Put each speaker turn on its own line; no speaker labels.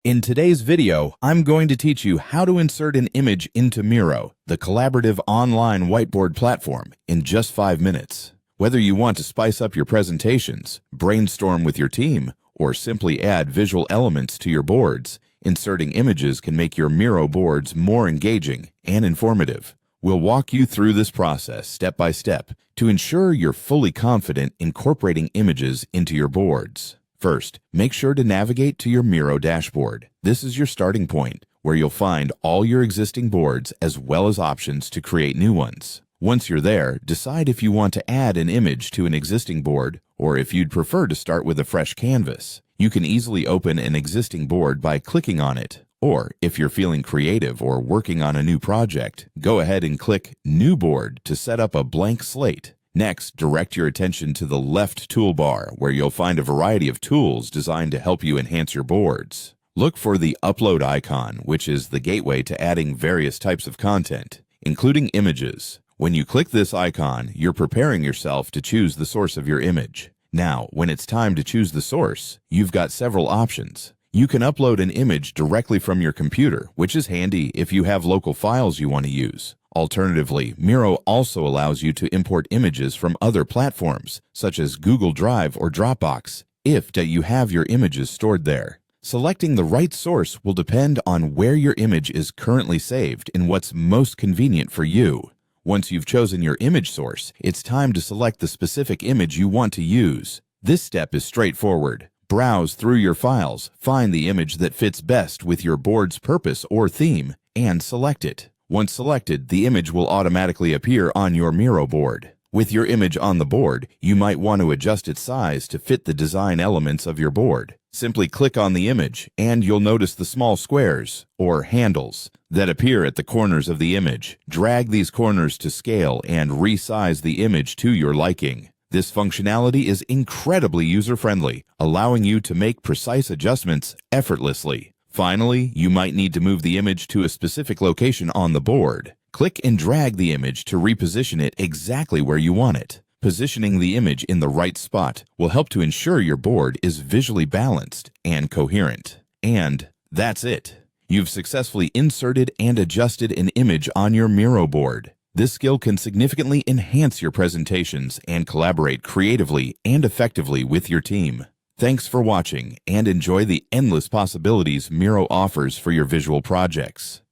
In today's video, I'm going to teach you how to insert an image into Miro, the collaborative online whiteboard platform, in just 5 minutes. Whether you want to spice up your presentations, brainstorm with your team, or simply add visual elements to your boards, inserting images can make your Miro boards more engaging and informative. We'll walk you through this process step by step to ensure you're fully confident incorporating images into your boards. First, make sure to navigate to your Miro dashboard. This is your starting point, where you'll find all your existing boards as well as options to create new ones. Once you're there, decide if you want to add an image to an existing board or if you'd prefer to start with a fresh canvas. You can easily open an existing board by clicking on it. Or, if you're feeling creative or working on a new project, go ahead and click New Board to set up a blank slate. Next, direct your attention to the left toolbar, where you'll find a variety of tools designed to help you enhance your boards. Look for the Upload icon, which is the gateway to adding various types of content, including images. When you click this icon, you're preparing yourself to choose the source of your image. Now, when it's time to choose the source, you've got several options. You can upload an image directly from your computer, which is handy if you have local files you want to use. Alternatively, Miro also allows you to import images from other platforms, such as Google Drive or Dropbox, if you have your images stored there. Selecting the right source will depend on where your image is currently saved and what's most convenient for you. Once you've chosen your image source, it's time to select the specific image you want to use. This step is straightforward. Browse through your files, find the image that fits best with your board's purpose or theme, and select it. Once selected, the image will automatically appear on your Miro board. With your image on the board, you might want to adjust its size to fit the design elements of your board. Simply click on the image, and you'll notice the small squares, or handles, that appear at the corners of the image. Drag these corners to scale and resize the image to your liking. This functionality is incredibly user-friendly, allowing you to make precise adjustments effortlessly. Finally, you might need to move the image to a specific location on the board. Click and drag the image to reposition it exactly where you want it. Positioning the image in the right spot will help to ensure your board is visually balanced and coherent. And that's it. You've successfully inserted and adjusted an image on your Miro board. This skill can significantly enhance your presentations and collaborate creatively and effectively with your team. Thanks for watching, and enjoy the endless possibilities Miro offers for your visual projects.